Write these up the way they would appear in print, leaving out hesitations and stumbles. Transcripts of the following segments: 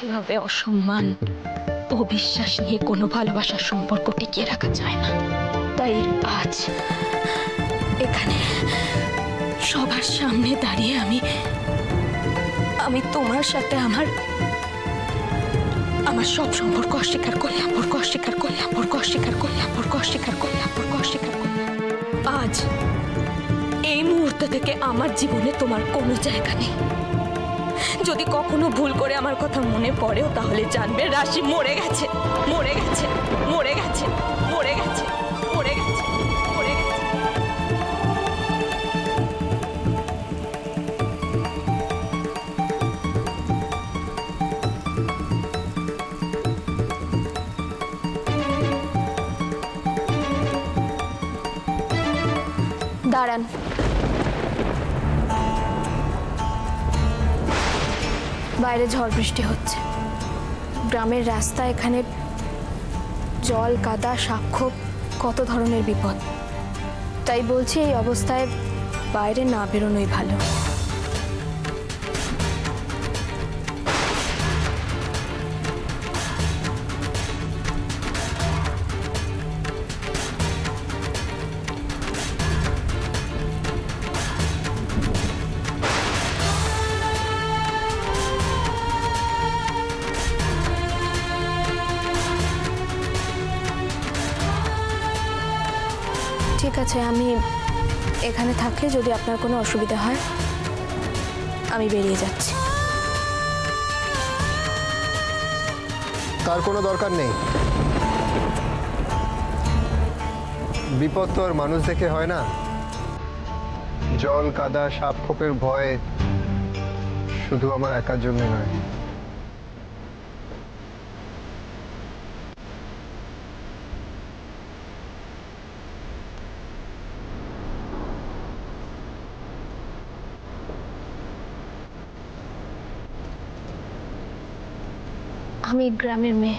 এভাবে অসম্মান অবিশ্বাস নিয়ে কোনো ভালোবাসার সম্পর্ক টিকিয়ে রাখা যায় না। তাই আজ এখানে সবার সামনে দাঁড়িয়ে আমি তোমার সাথে আমার সব সম্পর্ক অস্বীকার করলাম। আজ এই মুহূর্ত থেকে আমার জীবনে তোমার কোনো জায়গা নেই। যদি কখনো ভুল করে আমার কথা মনে পড়েও তাহলে জানবে রাশি মরে গেছে। দাঁড়ান, বাইরে ঝড় বৃষ্টি হচ্ছে, গ্রামের রাস্তা, এখানে জল কাদা সাক্ষ্য কত ধরনের বিপদ। তাই বলছি এই অবস্থায় বাইরে না বেরোনোই ভালো। ঠিক আছে, আমি এখানে থাকলে যদি আপনার কোনো অসুবিধা হয় আমি বেরিয়ে যাচ্ছি। তার কোনো দরকার নেই। বিপদ তো আর মানুষ দেখে হয় না। জল কাদা সাপ খোপের ভয় শুধু আমার একার জন্য নয়। আমি গ্রামের মেয়ে,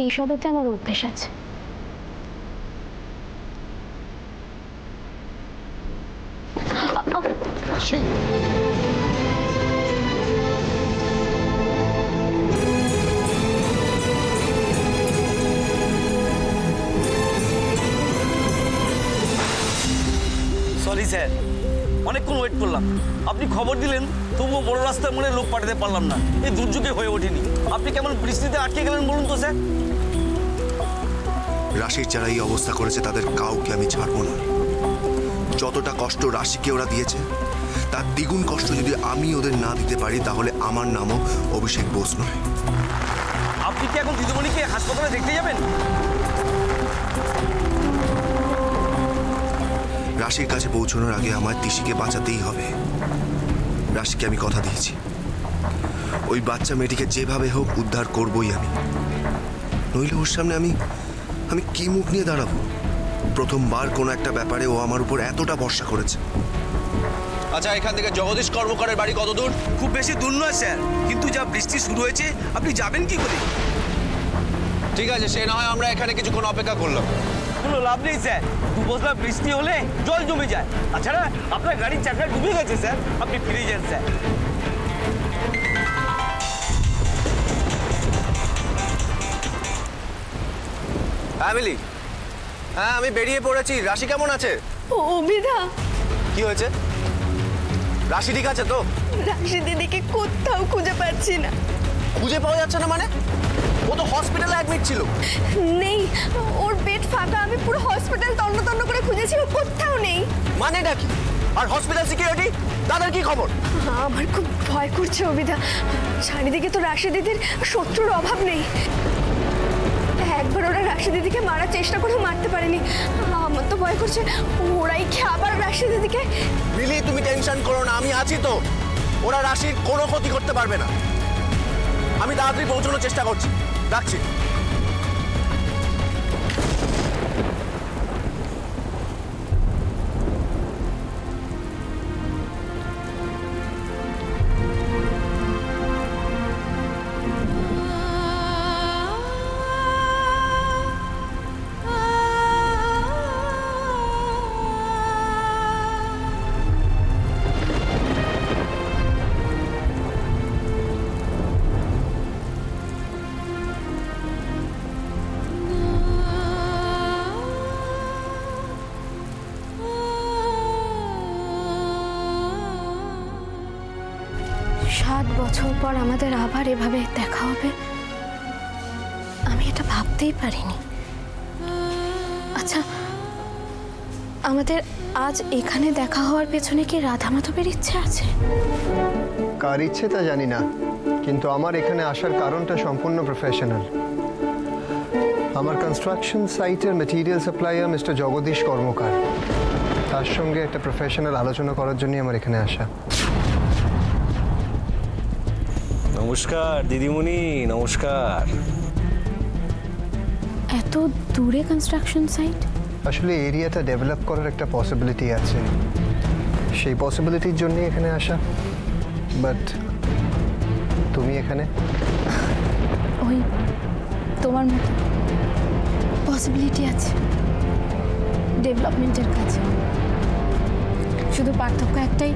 এইসবেতে আমার অভ্যেস আছে। সরি স্যার, অনেকক্ষণ ওয়েট করলাম। আপনি খবর দিলেন তবুও বড় রাস্তার মোড়ে লোক পাঠাতে পারলাম না। এই দুর্যোগে হয়ে ওঠেনি। আপনি কেমন বৃষ্টিতে আটকে গেলেন বলুন তো স্যার। রাশির যারা এই অবস্থা করেছে তাদের কাউকে আমি ছাড়বো না। যতটা কষ্ট রাশিকে ওরা দিয়েছে তার দ্বিগুণ কষ্ট যদি আমি ওদের না দিতে পারি তাহলে আমার নামও অভিষেক বোস নয়। আপনি কি এখন দিদিমণিকে হাসপাতালে দেখতে যাবেন? রাশির কাছে পৌঁছানোর আগে আমার তিশিকে বাঁচাতেই হবে। রাশিকে আমি কথা দিয়েছি, ওই বাচ্চা মেয়েটিকে যেভাবে হোক উদ্ধার করবই আমি। নইলে ওর সামনে আমি কি মুখ নিয়ে দাঁড়াবো? প্রথমবার কোনো একটা ব্যাপারে ও আমার উপর এতটা ভরসা করেছে। আচ্ছা, এখান থেকে জগদীশ কর্মকারের বাড়ি কত দূর? খুব বেশি দূর নয় স্যার, কিন্তু যা বৃষ্টি শুরু হয়েছে আপনি যাবেন কি করে? ঠিক আছে, সে না হয় আমরা এখানে কিছুক্ষণ অপেক্ষা করলাম। কোনো লাভ নেই স্যার, দুবছর বৃষ্টি হলে জল জমে যায়। তাছাড়া আপনার গাড়ির চাকা ডুবে গেছে স্যার, আপনি ফিরে যান স্যার। ফ্যামিলি, হ্যাঁ আমি বেরিয়ে পড়েছি। রাশি কেমন আছে? অভিধা, কি হয়েছে? রাশি ঠিক আছে তো? রাশি দিদিকে কোথাও খুঁজে পাচ্ছি না। খুঁজে পাওয়া যাচ্ছে না মানে? ও তো হসপিটালে অ্যাডমিট ছিল। নেই, ওর বেড ফাঁকা। আমি পুরো হসপিটাল তন্ন তন্ন করে খুঁজেছি, ও কোথাও নেই। মানেটা কি? আর হসপিটাল সিকিউরিটি তাদের কি খবর? আমার খুব ভয় করছে অভিধা। চারিদিকে তো রাশি দিদির শত্রুর অভাব নেই। একবার ওরা রাশি দিদিকে মারার চেষ্টা করে মারতে পারেনি। আমার তো ভয় করছে ওরাই কি আবার রাশি দিদিকে। মিলি, তুমি টেনশন করো না, আমি আছি তো। ওরা রাশির কোনো ক্ষতি করতে পারবে না। আমি তাড়াতাড়ি পৌঁছানোর চেষ্টা করছি। রাখছি। 7 বছর পর আমাদের আবার এভাবে দেখা হবে আমি এটা ভাবতেই পারিনি। আচ্ছা, আমাদের আজ এখানে দেখা হওয়ার পেছনে কি রাধা মাধবের ইচ্ছে আছে? কার ইচ্ছে তা জানি না, কিন্তু আমার এখানে আসার কারণটা সম্পূর্ণ প্রফেশনাল। আমার কনস্ট্রাকশন সাইটের মেটেরিয়াল সাপ্লায়ার মিস্টার জগদীশ কর্মকার, তার সঙ্গে একটা প্রফেশনাল আলোচনা করার জন্যই আমার এখানে আসা। নমস্কার দিদিমণি, নমস্কার। এত দূরে কনস্ট্রাকশন সাইট? আসলে এরিয়াটা ডেভেলপ করার একটা পসিবিলিটি আছে, সেই পসিবিলিটির জন্যই এখানে আসা। বাট তুমি এখানে ওই তোমার মতো পসিবিলিটি আছে ডেভেলপমেন্টের কাছে, শুধু পার্থক্য একটাই,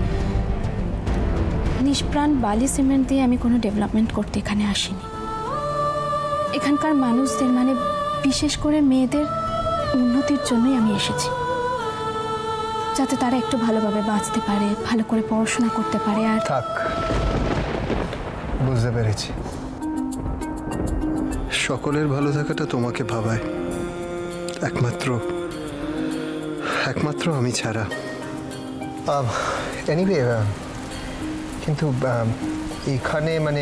নিষ্প্রাণ বালি সিমেন্ট দিয়ে আমি কোনো ডেভেলপমেন্ট করতে এখানে আসিনি। এখানকার মানুষদের মানে বিশেষ করে মেয়েদের উন্নতির জন্যই আমি এসেছি, যাতে তারা একটু ভালোভাবে বাঁচতে পারে, ভালো করে পড়াশোনা করতে পারে। আর থাক, বুঝতে পেরেছি। সকলের ভালো থাকাটা তোমাকে ভাবায়, একমাত্র আমি ছাড়া। এনিওয়ে, কিন্তু এখানে মানে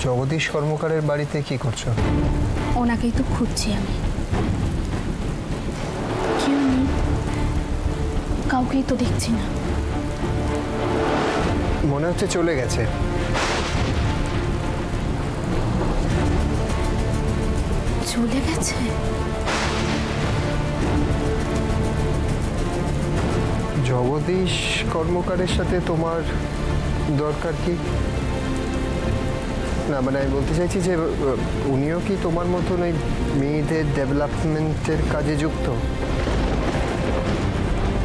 জগদীশ কর্মকারের বাড়িতে কি করছো? ওনাকেই তো খুঁজছি আমি। কেউ নেই, কাউকেই তো দেখছি না। মনে হচ্ছে চলে গেছে। চলে গেছে? জগদীশ কর্মকারের সাথে তোমার দরকার কি? না মানে আমি বলতে চাইছি যে উনিও কি তোমার মতন ওই মেয়েদের ডেভেলপমেন্টের কাজে যুক্ত?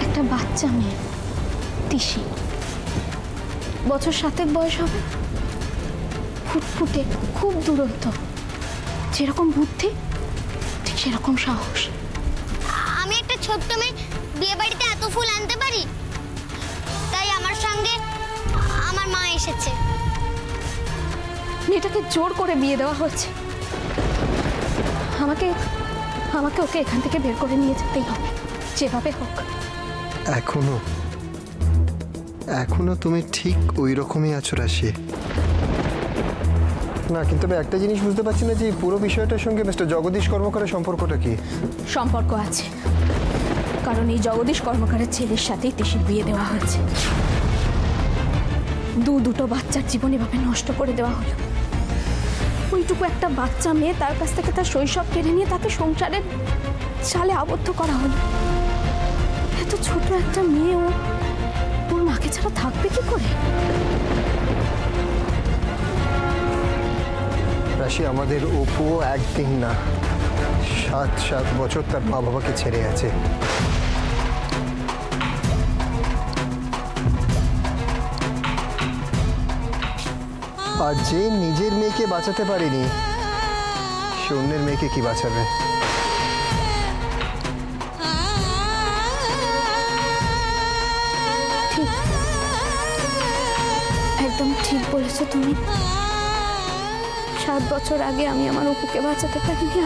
একটা বাচ্চা মেয়ে, তিশি, বছর 7 বয়স হবে, ফুটফুটে, খুব দুরন্ত, যেরকম বুদ্ধি ঠিক সেরকম সাহস। আমি একটা ছোট্ট মেয়ে, বিয়ে বাড়িতে এত ফুল আনতে পারি? তাই আমার সঙ্গে আমার মা এসেছে। মেয়েটাকে জোর করে বিয়ে দেওয়া হচ্ছে। আমাকে ওকে এখান থেকে বের করে নিয়ে যেতেই হবে, যেভাবে হোক। এখনো তুমি ঠিক ওই রকমই আছো রাশি। না, কিন্তু আমি একটা জিনিস বুঝতে পারছি না যে এই পুরো বিষয়টার সঙ্গে মিস্টার জগদীশ কর্মকারের সম্পর্কটা কি? সম্পর্ক আছে, কারণ এই জগদীশ কর্মকারের ছেলের সাথেই তিশির বিয়ে দেওয়া হয়েছে। দুটো বাচ্চার জীবন এভাবে নষ্ট করে দেওয়া হলো। ওইটুকু একটা বাচ্চা মেয়ে, তার কাছ থেকে তার শৈশব কেড়ে নিয়ে তাকে সংসারের জালে আবদ্ধ করা হলো। এত ছোট একটা মেয়ে ওর মাকে ছাড়া থাকবে কি করে? রাশি, আমাদের অপুও একদিন না 7 বছর তার মা বাবাকে ছেড়ে আছে। আর যে নিজের মেয়েকে বাঁচাতে পারেনি, সে অন্যের মেয়েকে কি বাঁচাবে? ঠিক, একদম ঠিক বলেছো তুমি। 7 বছর আগে আমি আমার অপুকে বাঁচাতে পারিনি,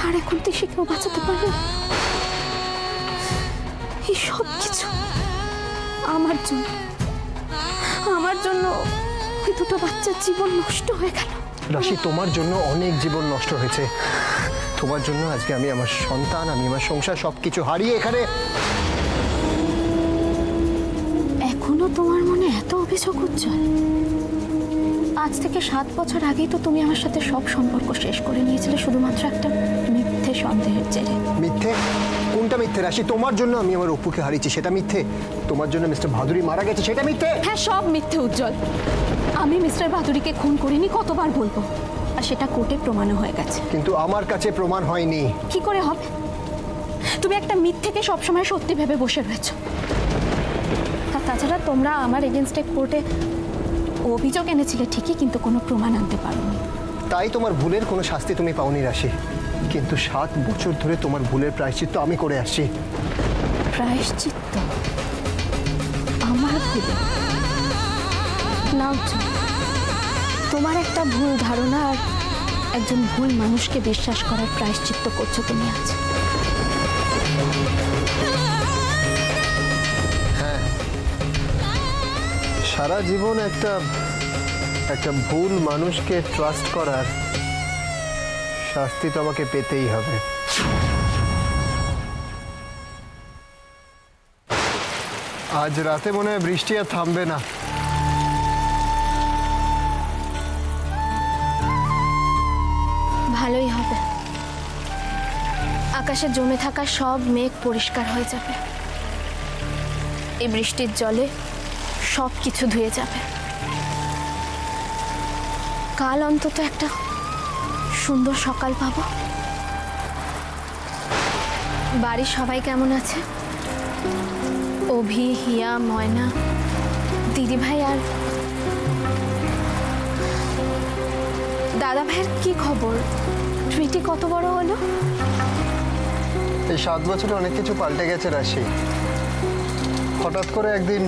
আর এখন তিশিকেও বাঁচাতে পারবো। এই সব কিছু আমার জন্য ওই দুটো বাচ্চার জীবন নষ্ট হয়ে গেল। রাশি, তোমার জন্য অনেক জীবন নষ্ট হয়েছে। তোমার জন্য আজকে আমি আমার সন্তান, আমি আমার সংসার সবকিছু হারিয়ে এখানে। এখনো তোমার মনে এত অভিযোগ উজ্জ্বল? আজ থেকে 7 বছর আগেই তো তুমি আমার সাথে সব সম্পর্ক শেষ করে নিয়েছিলে শুধুমাত্র একটা মিথ্যে সন্দেহের জেরে। মিথ্যে? কোনটা মিথ্যে রাশি? তোমার জন্য আমি আমার অপুকে হারিয়েছি, সেটা মিথ্যে? তোমার জন্য মিস্টার ভাদুরী মারা গেছে, সেটা মিথ্যে? হ্যাঁ, সব মিথ্যে উজ্জ্বল। আমি মিস্টার ভাদুরীকে খুন করিনি, কতবার বলবো, আর সেটা কোর্টে প্রমাণও হয়ে গেছে। কিন্তু আমার কাছে প্রমাণ হয়নি। কি করে হবে? তুমি একটা মিথ্যেকে সবসময় সত্যি ভেবে বসে রয়েছো। আর তাছাড়া তোমরা আমার এগেনস্টে কোর্টে অভিযোগ এনেছিলে ঠিকই, কিন্তু কোনো প্রমাণ আনতে পারোনি। তাই তোমার ভুলের কোনো শাস্তি তুমি পাওনি রাশি, কিন্তু 7 বছর ধরে তোমার ভুলের প্রায়শ্চিত্ত আমি করে আসছি। প্রায়শ্চিত্ত আমার ভুলে? না উজ্জ্বল, তোমার একটা ভুল ধারণা আর একজন ভুল মানুষকে বিশ্বাস করার প্রায়শ্চিত্ত করছো তুমি আজ। হ্যাঁ, সারা জীবন একটা ভুল মানুষকে ট্রাস্ট করার শাস্তি তো আমাকে পেতেই হবে। আজ রাতে মনে হয় বৃষ্টি আর থামবে না। ভালোই হবে, আকাশে জমে থাকা সব মেঘ পরিষ্কার হয়ে যাবে, এই বৃষ্টির জলে সব কিছু ধুয়ে যাবে। কাল অন্তত একটা সুন্দর সকাল পাবো। বাড়ির সবাই কেমন আছে? অভি, হিয়া, ময়না, দিদিভাই আর দাদা ভাইয়ের কি খবর? ট্রিটি কত বড় হলো? এই 7 বছরে অনেক কিছু পাল্টে গেছে রাশি। হঠাৎ করে একদিন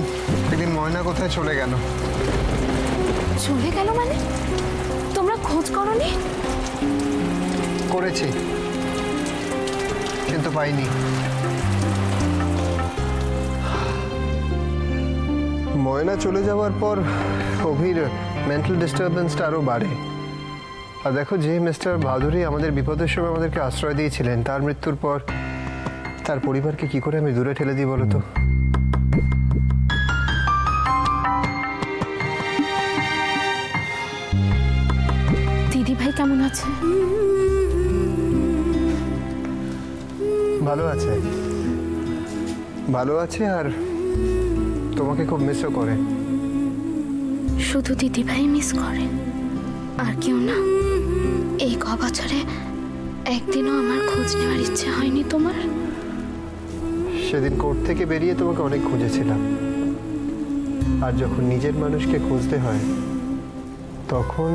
ময়না কোথায় চলে গেল। চলে গেল মানে? তোমরা খোঁজ করনি? করেছি, কিন্তু পাইনি। ময়না চলে যাওয়ার পর অভির মেন্টাল ডিস্টারবেন্সটা আরো বাড়ে। আর দেখো, যে মিস্টার ভাদুরী আমাদের বিপদের সময় আমাদেরকে আশ্রয় দিয়েছিলেন, তার মৃত্যুর পর তার পরিবারকে কি করে আমি দূরে ঠেলে দিই বলো তো? দিদিভাই কেমন আছে? ভালো আছে, ভালো আছে, আর তোমাকে খুব মিসও করে। শুধু দিদিভাই মিস করে, আর কেউ না? এই ক বছরে একদিনও আমার খোঁজ নেওয়ার ইচ্ছে হয়নি তোমার? সেদিন কোর্ট থেকে বেরিয়ে তোমাকে অনেক খুঁজেছিলাম, আর যখন নিজের মানুষকে খুঁজতে হয় তখন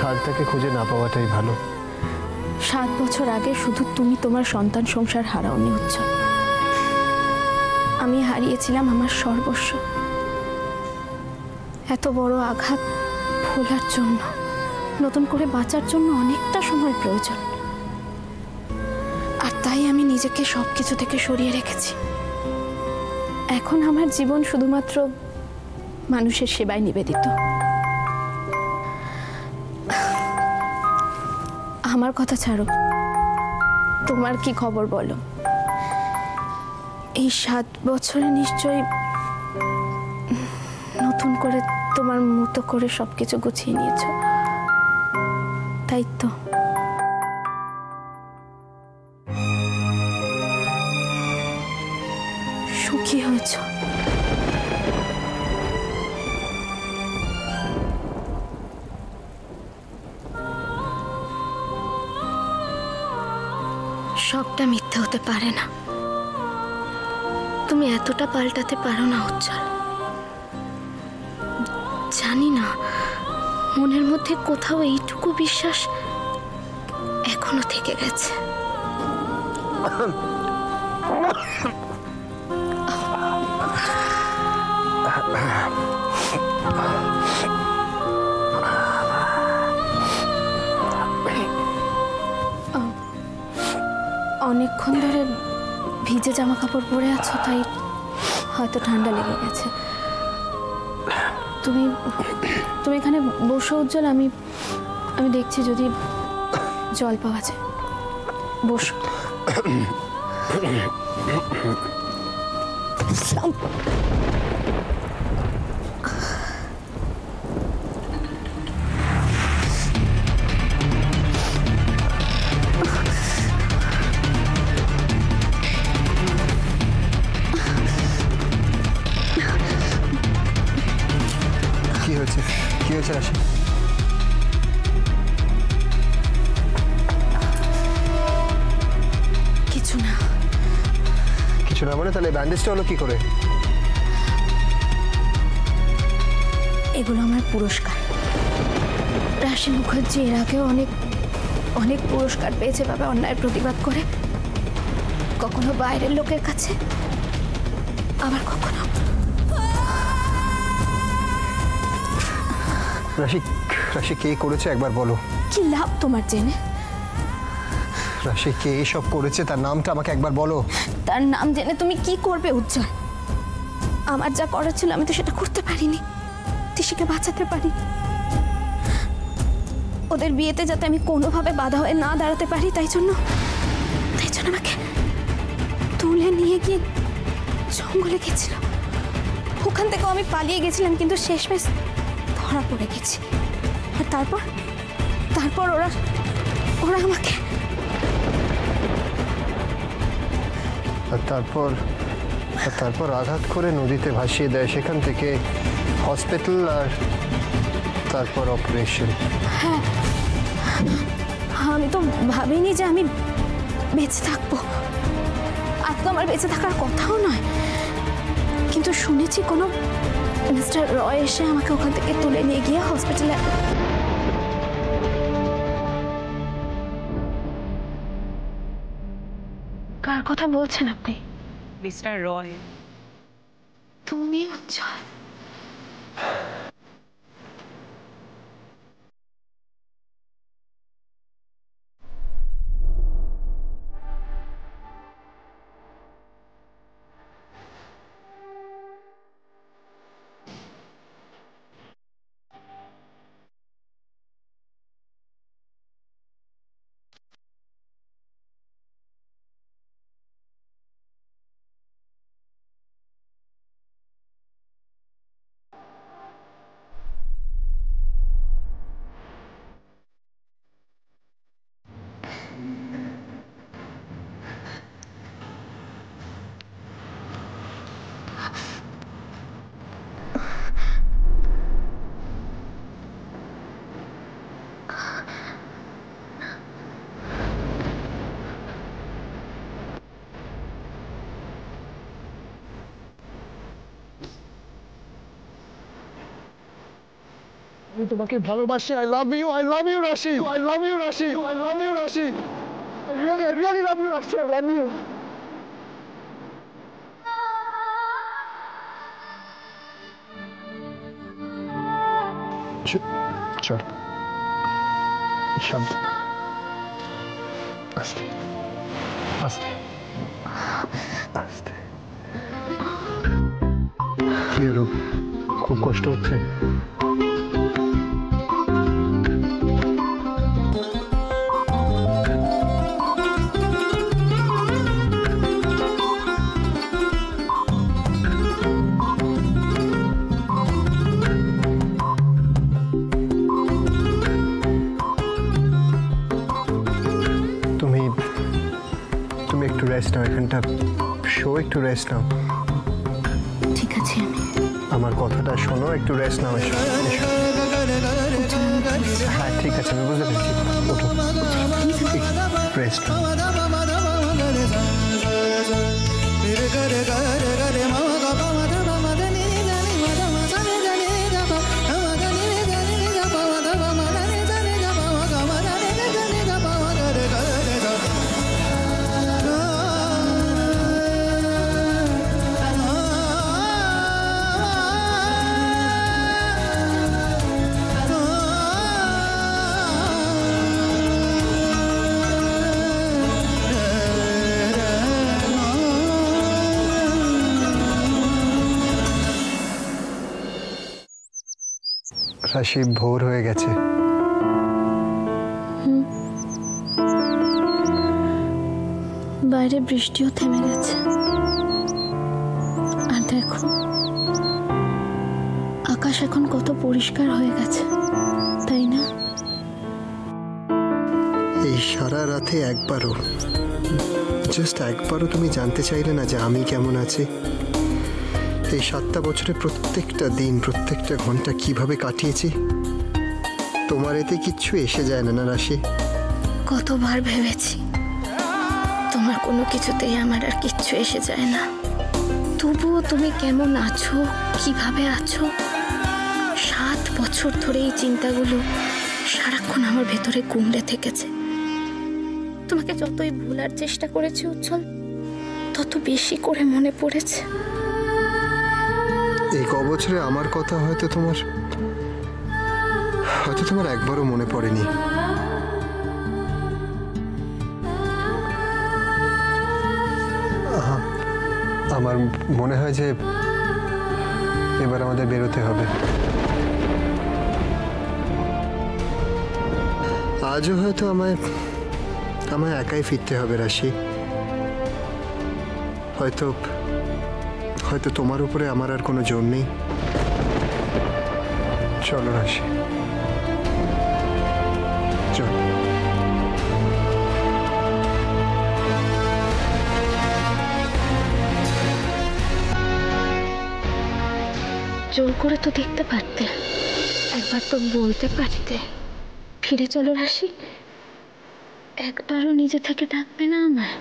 আর তাকে খুঁজে না পাওয়াটাই ভালো। 7 বছর আগে শুধু তুমি তোমার সন্তান সংসার হারাওনি উজ্জ্বল, আমি হারিয়েছিলাম আমার সর্বস্ব। এত বড় আঘাত ভোলার জন্য, নতুন করে বাঁচার জন্য অনেকটা সময় প্রয়োজন, আর তাই আমি নিজেকে সবকিছু থেকে সরিয়ে রেখেছি। এখন আমার জীবন শুধুমাত্র মানুষের সেবায় নিবেদিত। আমার কথা ছাড়ো, তোমার কি খবর বলো? এই 7 বছরে নিশ্চয়ই নতুন করে তোমার মতো করে সবকিছু গুছিয়ে নিয়েছো, তাই তো? সুখী হয়েছ? সবটা মিথ্যে হতে পারে না। তুমি এতটা পাল্টাতে পারো না উজ্জ্বল। জানি না, মনের মধ্যে কোথাও এইটুকু বিশ্বাস এখনো থেকে গেছে। অনেকক্ষণ ধরে ভিজে জামা কাপড় পরে আছো, তাই হয়তো ঠান্ডা লেগে গেছে। তুমি এখানে বসো উজ্জ্বল, আমি দেখছি যদি জল পাওয়া যায়। বসো। কি হয়েছে রাশি? কিছু না। কিছু না মানে? তাহলে ব্যান্ডেজটা হলো কি করে? এগুলো আমার পুরস্কার। রাশি মুখার্জি এর আগেও অনেক পুরস্কার পেয়েছে বাবা অন্যায়ের প্রতিবাদ করে, কখনো বাইরের লোকের কাছে, আবার কখনো রাশি রাশি কে করেছে একবার বলো। কি লাভ তোমার জেনে? রাশি কে এসব করেছে তার নামটা আমাকে একবার বলো। তার নাম জেনে তুমি কি করবে উজ্জ্বল? আমার যা করার ছিল আমি তো সেটা করতে পারিনি, তিশিকে বাঁচাতে পারিনি। ওদের বিয়েতে যাতে আমি কোনোভাবে বাধা হয়ে না দাঁড়াতে পারি তাই জন্য আমাকে তুলে নিয়ে গিয়ে জঙ্গলে গেছিল। ওখান থেকেও আমি পালিয়ে গেছিলাম, কিন্তু শেষমেশ ধরা পড়ে গেছি। আর তারপর ওরা আমাকে আর তারপর আঘাত করে নদীতে ভাসিয়ে দেয়, সেখান থেকে হসপিটাল আর তারপর অপারেশন। হ্যাঁ, আমি তো ভাবিনি যে আমি বেঁচে থাকবো। আর তো আমার বেঁচে থাকার কথাও নয়, কিন্তু শুনেছি কোনো মিস্টার রয় এসে আমাকে ওখান থেকে তুলে নিয়ে গিয়ে হসপিটালে। কার কথা বলছেন আপনি? মিস্টার রয়। তুমি উজ্জ্বল? আমি তোমাকে ভালোবাসি। I love you রাশি। I love you রাশি। I love you রাশি। I really love you রাশি। I love you। চল শান্ত, আস্তে আস্তে আস্তে। কি হলো, খুব কষ্ট হচ্ছে? তুমি একটু রেস্ট নাও, এখানটা একটু রেস্ট নাও। ঠিক আছে, আমার কথাটা শোনো, একটু রেস্ট নাও। হ্যাঁ ঠিক আছে, আমি বুঝতে পেরেছি। ওঠো, রেস্ট নাও। রাশি, ভোর হয়ে গেছে। বাইরে বৃষ্টিও থেমে গেছে। আর দেখো, আকাশ এখন কত পরিষ্কার হয়ে গেছে, তাই না? এই সারা রাতে জাস্ট একবারও তুমি জানতে চাইলে না যে আমি কেমন আছি? এই 7টা বছরে প্রত্যেকটা দিন, প্রত্যেকটা ঘন্টা কিভাবে কাটিয়েছি? তোমার এতে কিচ্ছু এসে যায় না, না রাশি? কতবার ভেবেছি তোমার কোনো কিছুতেই আমার আর কিচ্ছু এসে যায় না, তবুও তুমি কেমন আছো, কিভাবে আছো? 7 বছর ধরে এই চিন্তাগুলো সারাক্ষণ আমার ভেতরে গুমড়ে থেকেছে। তোমাকে যতই ভোলার চেষ্টা করেছি উজ্জ্বল, তত বেশি করে মনে পড়েছে। এই বছরে আমার কথা হয়তো তোমার হয়তো তোমার একবারও মনে পড়েনি। আমার মনে হয় যে এবার আমাদের বেরোতে হবে। আজও হয়তো আমায় একাই ফিরতে হবে রাশি। হয়তো হয়তো তোমার উপরে আমার আর কোনো জোর নেই। চলো রাশি, চল। জোর করে তো দেখতে পারতে, একবার তো বলতে পারতে ফিরে চলো রাশি। একবারও নিজে থেকে ডাকবে না আমায়?